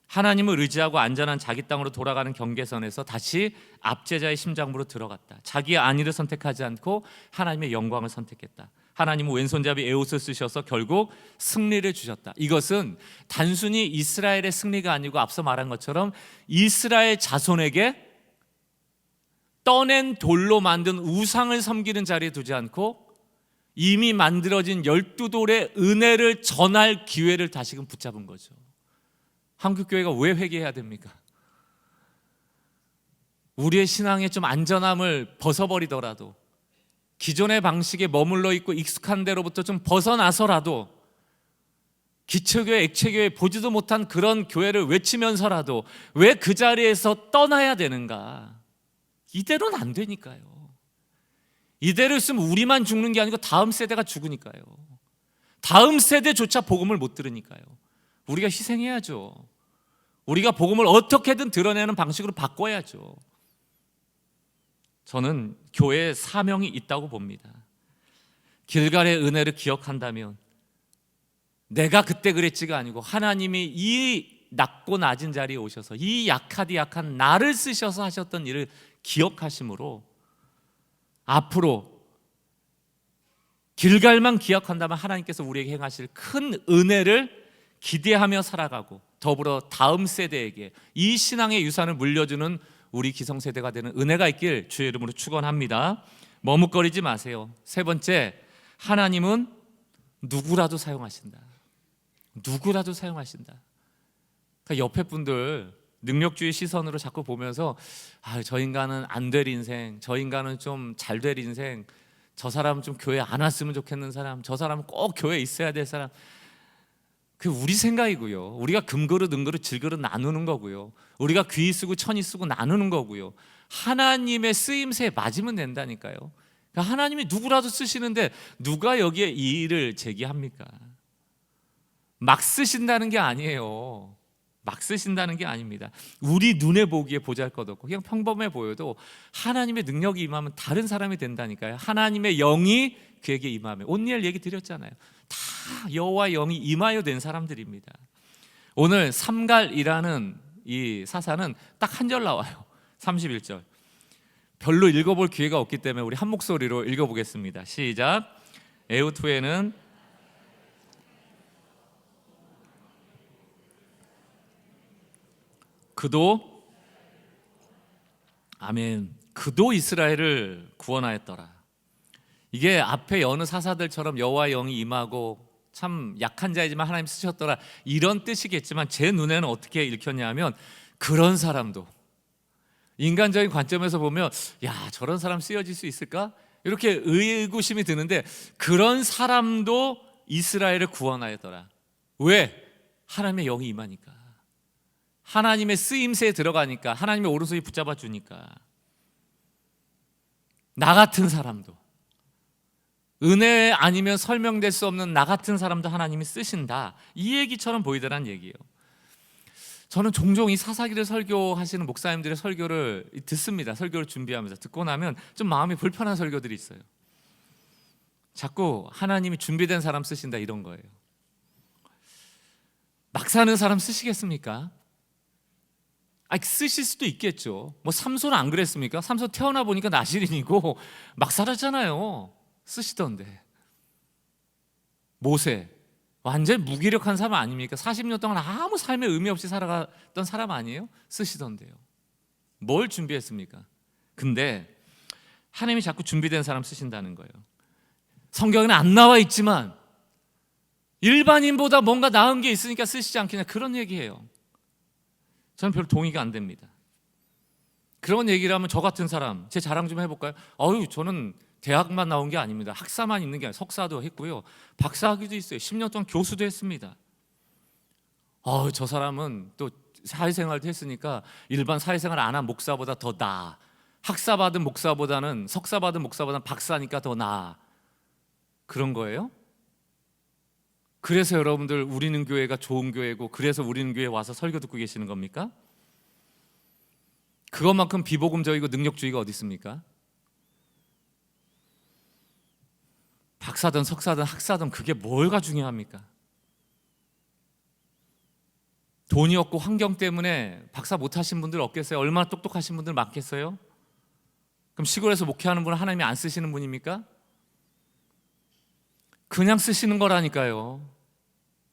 하나님을 의지하고 안전한 자기 땅으로 돌아가는 경계선에서 다시 압제자의 심장부로 들어갔다. 자기의 안위를 선택하지 않고 하나님의 영광을 선택했다. 하나님은 왼손잡이 에옷을 쓰셔서 결국 승리를 주셨다. 이것은 단순히 이스라엘의 승리가 아니고 앞서 말한 것처럼 이스라엘 자손에게 떠낸 돌로 만든 우상을 섬기는 자리에 두지 않고 이미 만들어진 12돌의 은혜를 전할 기회를 다시금 붙잡은 거죠. 한국교회가 왜 회개해야 됩니까? 우리의 신앙에 좀 안전함을 벗어버리더라도, 기존의 방식에 머물러 있고 익숙한 데로부터 좀 벗어나서라도, 기초교회, 액체교회 보지도 못한 그런 교회를 외치면서라도 왜 그 자리에서 떠나야 되는가? 이대로는 안 되니까요. 이대로 있으면 우리만 죽는 게 아니고 다음 세대가 죽으니까요. 다음 세대조차 복음을 못 들으니까요. 우리가 희생해야죠. 우리가 복음을 어떻게든 드러내는 방식으로 바꿔야죠. 저는 교회에 사명이 있다고 봅니다. 길갈의 은혜를 기억한다면 내가 그때 그랬지가 아니고 하나님이 이 낮고 낮은 자리에 오셔서 이 약하디 약한 나를 쓰셔서 하셨던 일을 기억하심으로 앞으로 길갈만 기억한다면 하나님께서 우리에게 행하실 큰 은혜를 기대하며 살아가고, 더불어 다음 세대에게 이 신앙의 유산을 물려주는 우리 기성세대가 되는 은혜가 있길 주의 이름으로 축원합니다. 머뭇거리지 마세요. 세 번째, 하나님은 누구라도 사용하신다. 누구라도 사용하신다. 그러니까 옆에 분들 능력주의 시선으로 자꾸 보면서 저 인간은 안 될 인생, 저 인간은 좀 잘 될 인생, 저 사람은 좀 교회 안 왔으면 좋겠는 사람, 저 사람은 꼭 교회에 있어야 될 사람, 그 우리 생각이고요. 우리가 금그릇 은그릇 질그릇 나누는 거고요. 우리가 귀 쓰고 천이 쓰고 나누는 거고요. 하나님의 쓰임새에 맞으면 된다니까요. 그러니까 하나님이 누구라도 쓰시는데 누가 여기에 이 일을 제기합니까? 막 쓰신다는 게 아니에요. 막 쓰신다는 게 아닙니다. 우리 눈에 보기에 보잘것없고 그냥 평범해 보여도 하나님의 능력이 임하면 다른 사람이 된다니까요. 하나님의 영이 그에게 임하면, 온니엘 얘기 드렸잖아요. 다 여호와의 영이 임하여 된 사람들입니다. 오늘 삼갈이라는 이 사사는 딱 한 절 나와요. 31절. 별로 읽어볼 기회가 없기 때문에 우리 한 목소리로 읽어보겠습니다. 시작. 에웃 후에는 그도, 아멘, 그도 이스라엘을 구원하였더라. 이게 앞에 여느 사사들처럼 여호와의 영이 임하고 참 약한 자이지만 하나님 쓰셨더라 이런 뜻이겠지만 제 눈에는 어떻게 읽혔냐면, 그런 사람도, 인간적인 관점에서 보면 야 저런 사람 쓰여질 수 있을까? 이렇게 의구심이 드는데, 그런 사람도 이스라엘을 구원하였더라. 왜? 하나님의 영이 임하니까, 하나님의 쓰임새에 들어가니까, 하나님의 오른손이 붙잡아 주니까. 나 같은 사람도, 은혜 아니면 설명될 수 없는 나 같은 사람도 하나님이 쓰신다, 이 얘기처럼 보이더란 얘기예요. 저는 종종 이 사사기를 설교하시는 목사님들의 설교를 듣습니다. 설교를 준비하면서 듣고 나면 좀 마음이 불편한 설교들이 있어요. 자꾸 하나님이 준비된 사람 쓰신다 이런 거예요. 막 사는 사람 쓰시겠습니까? 쓰실 수도 있겠죠. 뭐 삼손 안 그랬습니까? 삼손 태어나 보니까 나실인이고 막 살았잖아요. 쓰시던데. 모세 완전 무기력한 사람 아닙니까? 40년 동안 아무 삶의 의미 없이 살아갔던 사람 아니에요? 쓰시던데요. 뭘 준비했습니까? 근데 하나님이 자꾸 준비된 사람 쓰신다는 거예요. 성경에는 안 나와 있지만 일반인보다 뭔가 나은 게 있으니까 쓰시지 않겠냐, 그런 얘기예요. 저는 별로 동의가 안 됩니다. 그런 얘기를 하면 저 같은 사람, 제 자랑 좀 해볼까요? 저는 대학만 나온 게 아닙니다. 학사만 있는 게 아니라 석사도 했고요, 박사학위도 있어요. 10년 동안 교수도 했습니다. 저 사람은 또 사회생활도 했으니까 일반 사회생활 안 한 목사보다 더 나아. 학사 받은 목사보다는, 석사 받은 목사보다는 박사니까 더 나아. 그런 거예요? 그래서 여러분들 우리는 교회가 좋은 교회고 그래서 우리는 교회에 와서 설교 듣고 계시는 겁니까? 그것만큼 비복음적이고 능력주의가 어디 있습니까? 박사든 석사든 학사든 그게 뭐가 중요합니까? 돈이 없고 환경 때문에 박사 못하신 분들 없겠어요? 얼마나 똑똑하신 분들 많겠어요? 그럼 시골에서 목회하는 분은 하나님이 안 쓰시는 분입니까? 그냥 쓰시는 거라니까요.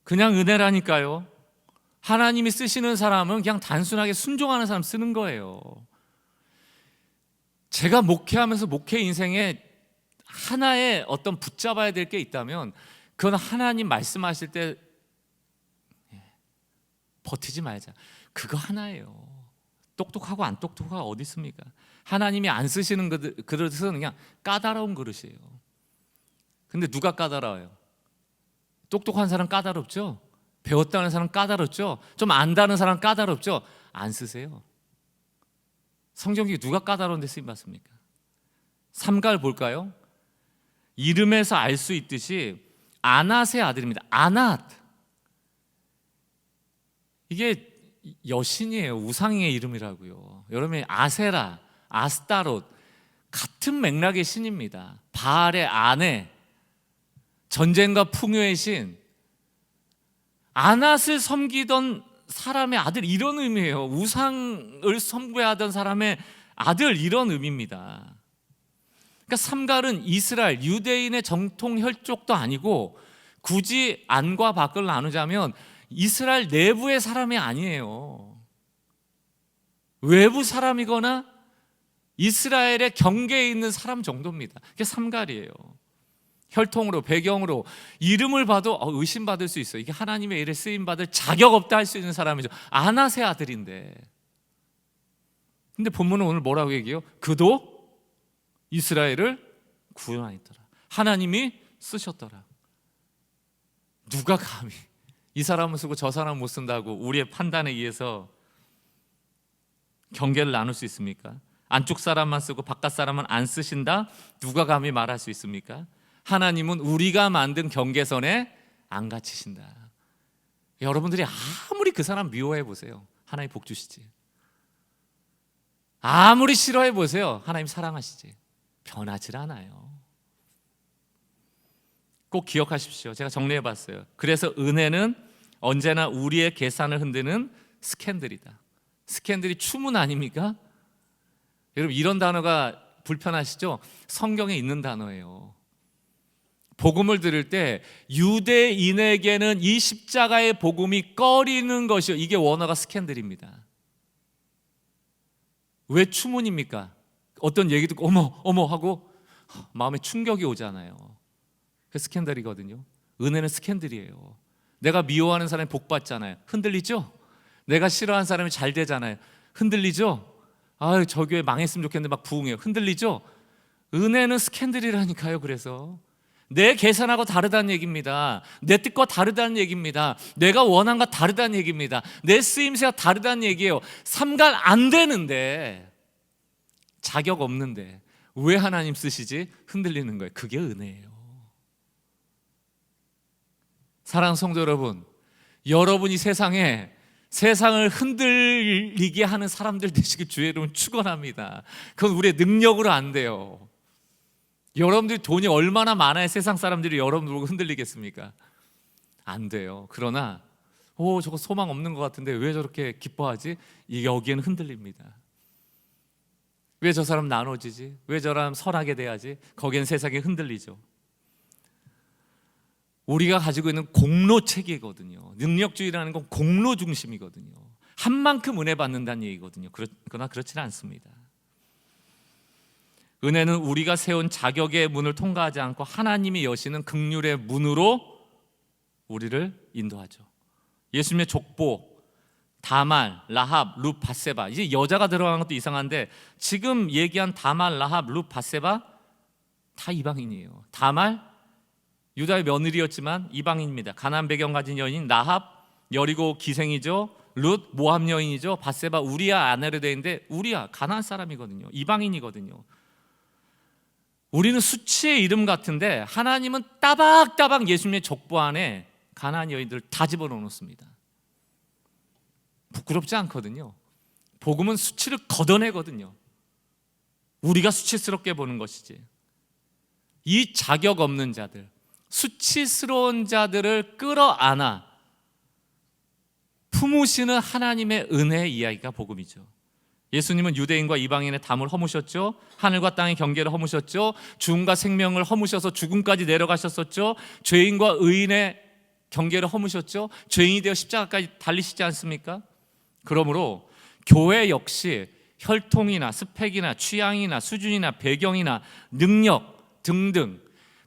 그냥 은혜라니까요. 하나님이 쓰시는 사람은 그냥 단순하게 순종하는 사람 쓰는 거예요. 제가 목회하면서 목회 인생에 하나의 어떤 붙잡아야 될 게 있다면 그건 하나님 말씀하실 때 버티지 말자, 그거 하나예요. 똑똑하고 안 똑똑하고 어디 있습니까? 하나님이 안 쓰시는 그릇은 그냥 까다로운 그릇이에요. 근데 누가 까다로워요? 똑똑한 사람 까다롭죠? 배웠다는 사람 까다롭죠? 좀 안다는 사람 까다롭죠? 안 쓰세요. 성경이 누가 까다로운 데 쓰임 받습니까? 삼갈 볼까요? 이름에서 알 수 있듯이 아낫의 아들입니다. 아낫, 이게 여신이에요. 우상의 이름이라고요. 여러분이 아세라, 아스타롯 같은 맥락의 신입니다. 바알의 아내, 전쟁과 풍요의 신, 아낫을 섬기던 사람의 아들, 이런 의미예요. 우상을 숭배하던 사람의 아들, 이런 의미입니다. 그러니까 삼갈은 이스라엘 유대인의 정통 혈족도 아니고, 굳이 안과 밖을 나누자면 이스라엘 내부의 사람이 아니에요. 외부 사람이거나 이스라엘의 경계에 있는 사람 정도입니다. 그게 삼갈이에요. 혈통으로, 배경으로, 이름을 봐도 의심받을 수 있어요. 이게 하나님의 일에 쓰임받을 자격 없다 할 수 있는 사람이죠. 아낫의 아들인데. 근데 본문은 오늘 뭐라고 얘기해요? 그도 이스라엘을 구원하였더라. 하나님이 쓰셨더라. 누가 감히 이 사람은 쓰고 저 사람은 못 쓴다고 우리의 판단에 의해서 경계를 나눌 수 있습니까? 안쪽 사람만 쓰고 바깥 사람은 안 쓰신다? 누가 감히 말할 수 있습니까? 하나님은 우리가 만든 경계선에 안 갇히신다. 여러분들이 아무리 그 사람 미워해 보세요, 하나님 복 주시지. 아무리 싫어해 보세요, 하나님 사랑하시지. 변하질 않아요. 꼭 기억하십시오. 제가 정리해 봤어요. 그래서 은혜는 언제나 우리의 계산을 흔드는 스캔들이다. 스캔들이 추문 아닙니까? 여러분, 이런 단어가 불편하시죠? 성경에 있는 단어예요. 복음을 들을 때 유대인에게는 이 십자가의 복음이 꺼리는 것이요, 이게 원어가 스캔들입니다. 왜 추문입니까? 어떤 얘기 듣고 어머 하고 마음에 충격이 오잖아요. 그 스캔들이거든요. 은혜는 스캔들이에요. 내가 미워하는 사람이 복 받잖아요. 흔들리죠? 내가 싫어하는 사람이 잘 되잖아요. 흔들리죠? 저 교회 망했으면 좋겠는데 막 부흥해요. 흔들리죠? 은혜는 스캔들이라니까요. 그래서 내 계산하고 다르다는 얘기입니다. 내 뜻과 다르다는 얘기입니다. 내가 원한 것 다르다는 얘기입니다. 내 쓰임새가 다르다는 얘기예요. 삼갈 안 되는데, 자격 없는데 왜 하나님 쓰시지? 흔들리는 거예요. 그게 은혜예요. 사랑하는 성도 여러분, 여러분이 세상에 세상을 흔들리게 하는 사람들 되시길 주의 이름으로 축원합니다. 그건 우리의 능력으로 안 돼요. 여러분들이 돈이 얼마나 많아야 세상 사람들이 여러분들 보고 흔들리겠습니까? 안 돼요. 그러나 저거 소망 없는 것 같은데 왜 저렇게 기뻐하지? 여기에는 흔들립니다. 왜 저 사람 나눠지지? 왜 저 사람 선하게 돼야지? 거기엔 세상이 흔들리죠. 우리가 가지고 있는 공로체계거든요. 능력주의라는 건 공로 중심이거든요. 한 만큼 은혜 받는다는 얘기거든요. 그러나 그렇지는 않습니다. 은혜는 우리가 세운 자격의 문을 통과하지 않고 하나님이 여시는 긍휼의 문으로 우리를 인도하죠. 예수님의 족보, 다말, 라합, 룻, 밧세바, 이제 여자가 들어간 것도 이상한데 지금 얘기한 다말, 라합, 룻, 밧세바 다 이방인이에요. 다말 유다의 며느리였지만 이방인입니다. 가나안 배경 가진 여인 라합, 여리고 기생이죠. 룻 모압 여인이죠. 밧세바 우리아 아내로 되어 있는데 우리아 가나안 사람이거든요. 이방인이거든요. 우리는 수치의 이름 같은데 하나님은 따박따박 예수님의 족보 안에 가나안 여인들을 다 집어넣어 놓습니다. 부끄럽지 않거든요. 복음은 수치를 걷어내거든요. 우리가 수치스럽게 보는 것이지. 이 자격 없는 자들, 수치스러운 자들을 끌어안아 품으시는 하나님의 은혜의 이야기가 복음이죠. 예수님은 유대인과 이방인의 담을 허무셨죠. 하늘과 땅의 경계를 허무셨죠. 죽음과 생명을 허무셔서 죽음까지 내려가셨었죠. 죄인과 의인의 경계를 허무셨죠. 죄인이 되어 십자가까지 달리시지 않습니까? 그러므로 교회 역시 혈통이나 스펙이나 취향이나 수준이나 배경이나 능력 등등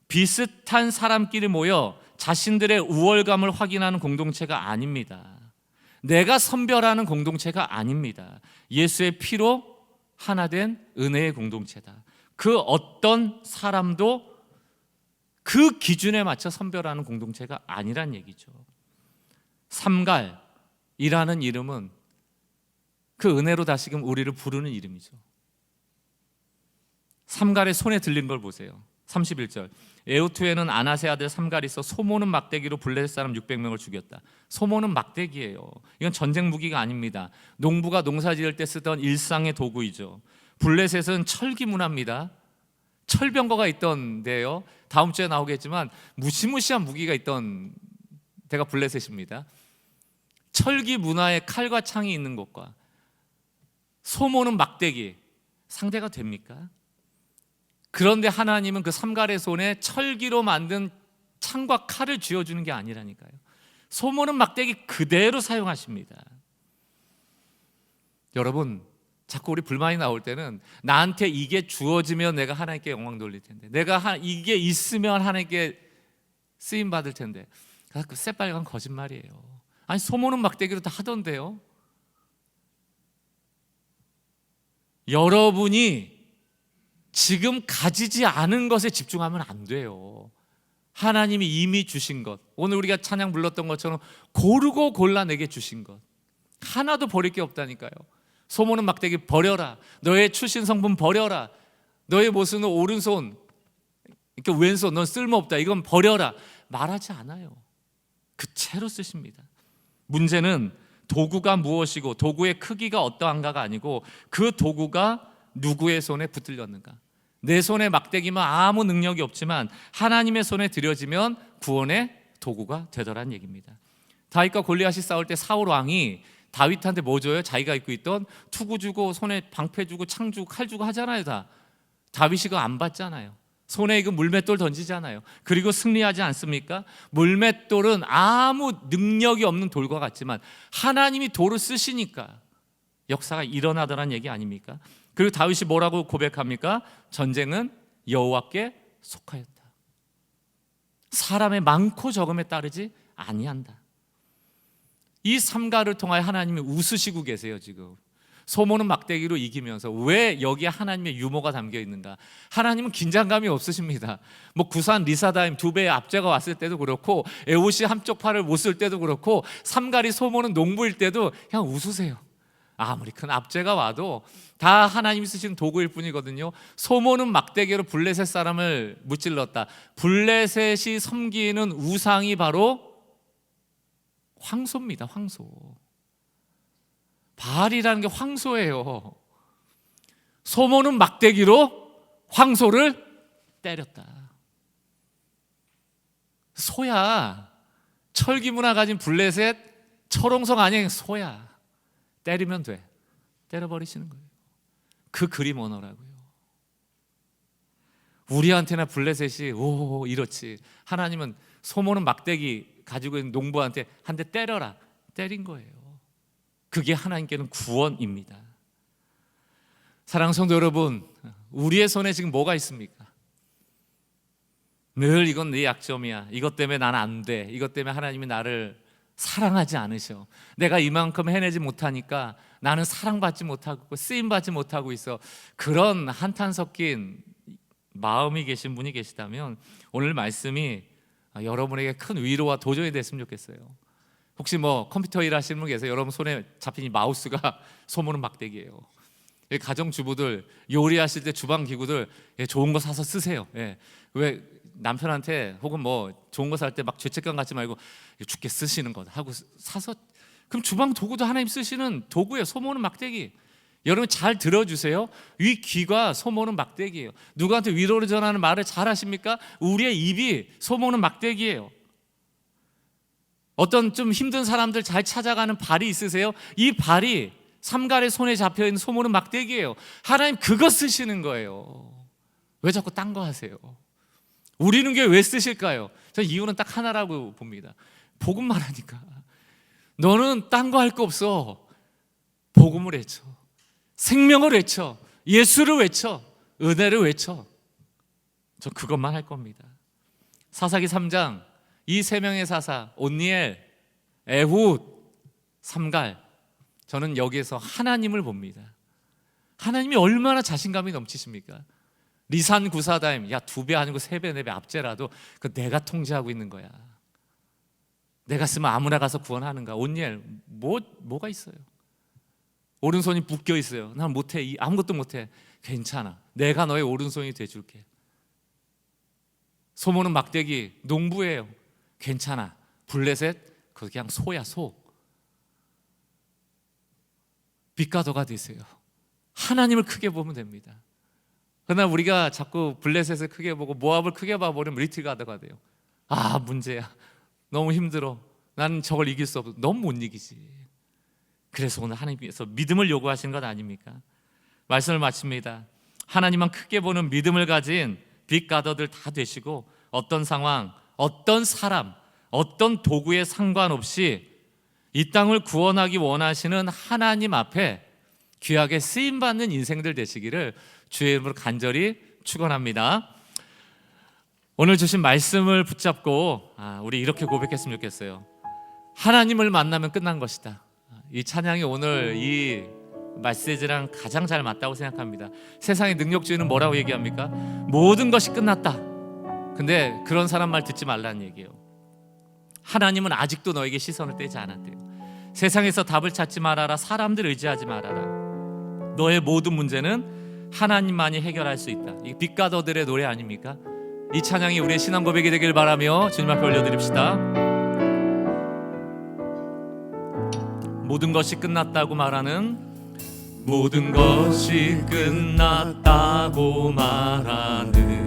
비슷한 사람끼리 모여 자신들의 우월감을 확인하는 공동체가 아닙니다. 내가 선별하는 공동체가 아닙니다. 예수의 피로 하나 된 은혜의 공동체다. 그 어떤 사람도 그 기준에 맞춰 선별하는 공동체가 아니란 얘기죠. 삼갈이라는 이름은 그 은혜로 다시금 우리를 부르는 이름이죠. 삼갈의 손에 들린 걸 보세요. 31절 에우투에는 아나세 아들 삼갈이 있어 소모는 막대기로 블레셋 사람 600명을 죽였다. 소모는 막대기예요. 이건 전쟁 무기가 아닙니다. 농부가 농사 지을 때 쓰던 일상의 도구이죠. 블레셋은 철기 문화입니다. 철병거가 있던 데요. 다음 주에 나오겠지만 무시무시한 무기가 있던 데가 블레셋입니다. 철기 문화에 칼과 창이 있는 곳과 소모는 막대기 상대가 됩니까? 그런데 하나님은 그 삼갈의 손에 철기로 만든 창과 칼을 쥐어주는 게 아니라니까요. 소모는 막대기 그대로 사용하십니다. 여러분, 자꾸 우리 불만이 나올 때는 나한테 이게 주어지면 내가 하나님께 영광 돌릴 텐데, 내가 이게 있으면 하나님께 쓰임 받을 텐데, 그 새빨간 거짓말이에요. 아니 소모는 막대기로 다 하던데요. 여러분이 지금 가지지 않은 것에 집중하면 안 돼요. 하나님이 이미 주신 것, 오늘 우리가 찬양 불렀던 것처럼 고르고 골라 내게 주신 것 하나도 버릴 게 없다니까요. 소모는 막대기 버려라. 너의 출신 성분 버려라. 너의 모습은 오른손, 이렇게 왼손 넌 쓸모없다. 이건 버려라. 말하지 않아요. 그 채로 쓰십니다. 문제는 도구가 무엇이고 도구의 크기가 어떠한가가 아니고 그 도구가 누구의 손에 붙들렸는가. 내 손에 막대기면 아무 능력이 없지만 하나님의 손에 들여지면 구원의 도구가 되더란 얘기입니다. 다윗과 골리앗이 싸울 때 사울 왕이 다윗한테 뭐 줘요? 자기가 입고 있던 투구 주고 손에 방패 주고 창 주고 칼 주고 하잖아요. 다 다윗이 그거 안 받잖아요. 손에 이거 물맷돌 던지잖아요. 그리고 승리하지 않습니까? 물맷돌은 아무 능력이 없는 돌과 같지만 하나님이 돌을 쓰시니까 역사가 일어나더란 얘기 아닙니까? 그리고 다윗이 뭐라고 고백합니까? 전쟁은 여호와께 속하였다. 사람의 많고 적음에 따르지 아니한다. 이 삼가를 통하여 하나님이 웃으시고 계세요. 지금 소모는 막대기로 이기면서 왜 여기에 하나님의 유머가 담겨 있는가? 하나님은 긴장감이 없으십니다. 뭐 구산 리사다임 두 배의 압제가 왔을 때도 그렇고 에봇이 한쪽 팔을 못 쓸 때도 그렇고 삼갈이 소모는 농부일 때도 그냥 웃으세요. 아무리 큰 압제가 와도 다 하나님이 쓰신 도구일 뿐이거든요. 소모는 막대기로 블레셋 사람을 무찔렀다. 블레셋이 섬기는 우상이 바로 황소입니다. 황소. 바알이라는 게 황소예요. 소모는 막대기로 황소를 때렸다. 소야. 철기 문화 가진 블레셋 철옹성 아니야. 소야. 때리면 돼. 때려버리시는 거예요. 그 그림 언어라고요. 우리한테나 블레셋이 오 이렇지. 하나님은 소모는 막대기 가지고 있는 농부한테 한 대 때려라. 때린 거예요. 그게 하나님께는 구원입니다. 사랑하는 성도 여러분, 우리의 손에 지금 뭐가 있습니까? 늘 이건 내 약점이야. 이것 때문에 나는 안 돼. 이것 때문에 하나님이 나를 사랑하지 않으셔. 내가 이만큼 해내지 못하니까 나는 사랑받지 못하고 쓰임받지 못하고 있어. 그런 한탄 섞인 마음이 계신 분이 계시다면 오늘 말씀이 여러분에게 큰 위로와 도전이 됐으면 좋겠어요. 혹시 뭐 컴퓨터 일하시는 분 계세요? 여러분 손에 잡힌 이 마우스가 소모는 막대기예요. 가정주부들 요리하실 때 주방 기구들 좋은 거 사서 쓰세요. 왜 남편한테 혹은 뭐 좋은 거 살 때 막 죄책감 갖지 말고 죽게 쓰시는 것 하고 사서, 그럼 주방 도구도 하나님 쓰시는 도구예요. 소모는 막대기. 여러분 잘 들어주세요. 이 귀가 소모는 막대기예요. 누구한테 위로를 전하는 말을 잘 하십니까? 우리의 입이 소모는 막대기예요. 어떤 좀 힘든 사람들 잘 찾아가는 발이 있으세요? 이 발이 삼갈의 손에 잡혀있는 소모는 막대기예요. 하나님 그거 쓰시는 거예요. 왜 자꾸 딴 거 하세요? 우리는 왜 쓰실까요? 저는 이유는 딱 하나라고 봅니다. 복음만 하니까. 너는 딴 거 할 거 없어. 복음을 외쳐. 생명을 외쳐. 예수를 외쳐. 은혜를 외쳐. 저 그것만 할 겁니다. 사사기 3장 이 세 명의 사사 온니엘, 에훗, 삼갈, 저는 여기에서 하나님을 봅니다. 하나님이 얼마나 자신감이 넘치십니까? 리산 구사다임, 야 2배 아니고 3배 4배 압제라도 그 내가 통제하고 있는 거야. 내가 쓰면 아무나 가서 구원하는가? 온니엘 뭐가 있어요? 오른손이 묶여 있어요. 난 못해, 아무것도 못해. 괜찮아, 내가 너의 오른손이 돼줄게. 소모는 막대기, 농부예요. 괜찮아, 블레셋 그거 그냥 소야, 소. 빛가더가 되세요. 하나님을 크게 보면 됩니다. 그러나 우리가 자꾸 블레셋을 크게 보고 모압을 크게 봐버리면 리틀가더가 돼요. 아 문제야, 너무 힘들어, 나는 저걸 이길 수 없어. 너무 못 이기지. 그래서 오늘 하나님께서 믿음을 요구하시는 것 아닙니까? 말씀을 마칩니다. 하나님만 크게 보는 믿음을 가진 빛가더들 다 되시고, 어떤 상황, 어떤 사람, 어떤 도구에 상관없이 이 땅을 구원하기 원하시는 하나님 앞에 귀하게 쓰임받는 인생들 되시기를 주의 이름으로 간절히 축원합니다. 오늘 주신 말씀을 붙잡고 우리 이렇게 고백했으면 좋겠어요. 하나님을 만나면 끝난 것이다. 이 찬양이 오늘 이 메시지랑 가장 잘 맞다고 생각합니다. 세상의 능력주의는 뭐라고 얘기합니까? 모든 것이 끝났다. 근데 그런 사람 말 듣지 말라는 얘기예요. 하나님은 아직도 너에게 시선을 떼지 않았대요. 세상에서 답을 찾지 말아라. 사람들 의지하지 말아라. 너의 모든 문제는 하나님만이 해결할 수 있다. 이게 빛가더들의 노래 아닙니까? 이 찬양이 우리의 신앙 고백이 되길 바라며 주님 앞에 올려드립시다. 모든 것이 끝났다고 말하는, 모든 것이 끝났다고 말하는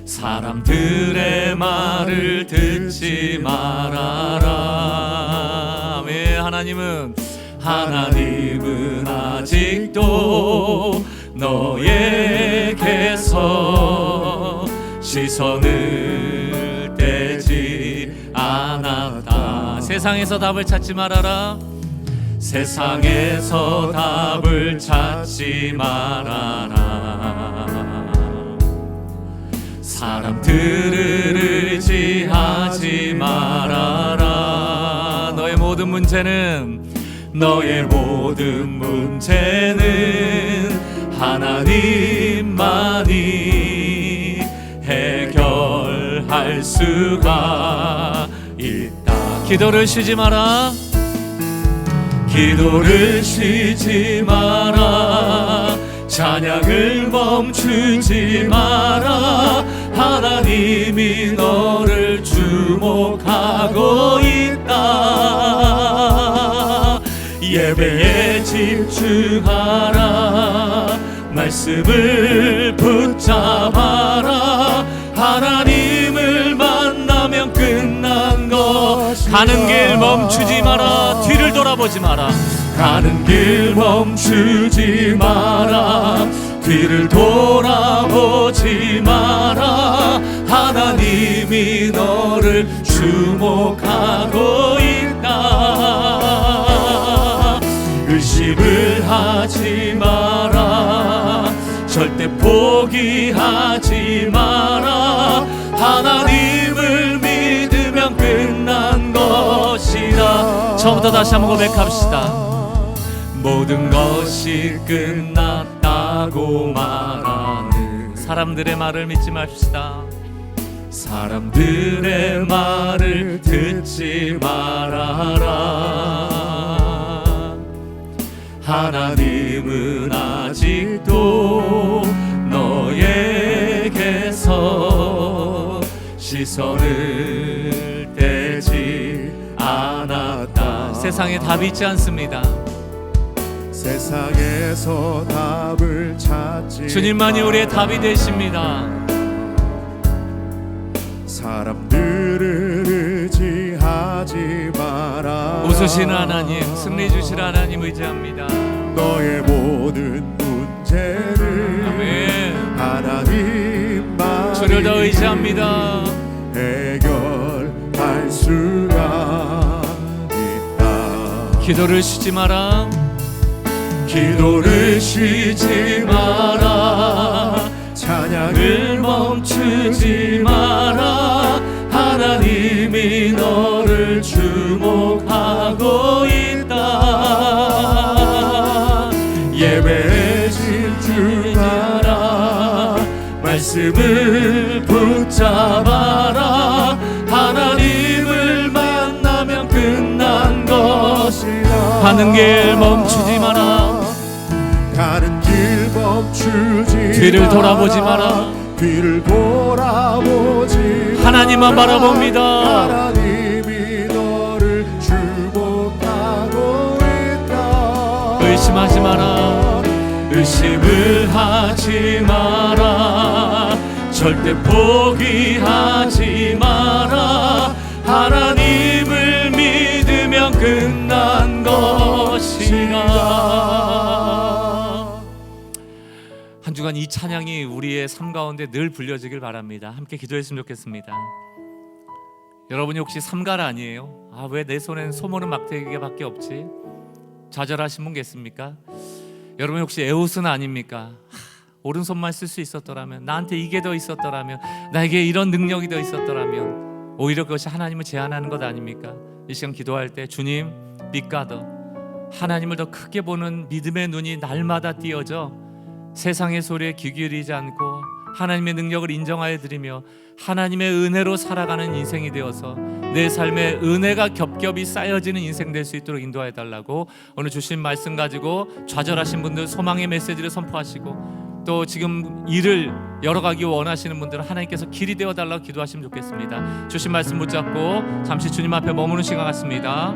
사람들의 말을 듣지 말아라. 왜? 하나님은 아직도 너에게서 시선을 떼지 않았다. 세상에서 답을 찾지 말아라. 세상에서 답을 찾지 말아라. 사람들을 의지하지 말아라. 너의 모든 문제는 하나님만이 해결할 수가 있다. 기도를 쉬지 마라. 기도를 쉬지 마라. 찬양을 멈추지 마라. 하나님이 너를 주목하고 있다. 예배에 집중하라. 말씀을 붙잡아라. 하나님을 만나면 끝난 것. 가는 길 멈추지 마라. 뒤를 돌아보지 마라. 가는 길 멈추지 마라. 뒤를 돌아보지 마라. 하나님이 너를 주목하고 있다. 의심을 하지 마라. 절대 포기하지 마라. 하나님을 믿으면 끝난 것이다. 처음부터 다시 한번 고백합시다. 모든 것이 끝났다고 말하는 사람들의 말을 믿지 맙시다. 사람들의 말을 듣지 말아라. 하나님은 아직도 너에게서 시선을 떼지 않았다. 세상에 답이 있지 않습니다. 세상에서 답을 찾지 주님만이 우리의 답이 되십니다. 사람들을 의지하지 마라. 웃으시는 하나님, 승리 주실 하나님 의지합니다. 너의 모든 문제를 아멘. 하나님만이 주를 더 의지합니다. 해결할 수가 있다. 기도를 쉬지 마라. 기도를 쉬지 마라. 찬양을 멈추지 마라. 하나님이 너를 주목하고 있다. 예배에 집중하라. 말씀을 붙잡아라. 하나님을 만나면 끝난 것이다. 가는 길 멈추지 마라. 가는 길 멈추지 뒤를 마라. 돌아보지 마라. 뒤를 돌아보지 마라. 하나님만 바라봅니다. 하나님이 너를 주목하고 있다. 의심하지 마라. 의심을 하지 마라. 절대 포기하지 마라. 하나님을 믿으면 끝난 것이라. 한 주간 이 찬양이 우리의 삶 가운데 늘 불려지길 바랍니다. 함께 기도했으면 좋겠습니다. 여러분이 혹시 삼가라 아니에요? 아, 왜 내 손엔 소모는 막대기밖에 없지? 좌절하신 분 계십니까? 여러분 혹시 에웃은 아닙니까? 오른손만 쓸 수 있었더라면, 나한테 이게 더 있었더라면, 나에게 이런 능력이 더 있었더라면, 오히려 그것이 하나님을 제한하는 것 아닙니까? 이 시간 기도할 때 주님 빛가더 하나님을 더 크게 보는 믿음의 눈이 날마다 띄어져 세상의 소리에 귀 기울이지 않고 하나님의 능력을 인정하여 드리며 하나님의 은혜로 살아가는 인생이 되어서 내 삶에 은혜가 겹겹이 쌓여지는 인생 될 수 있도록 인도하여 달라고, 오늘 주신 말씀 가지고 좌절하신 분들 소망의 메시지를 선포하시고, 또 지금 일을 열어가기 원하시는 분들은 하나님께서 길이 되어 달라고 기도하시면 좋겠습니다. 주신 말씀 붙잡고 잠시 주님 앞에 머무는 시간 같습니다.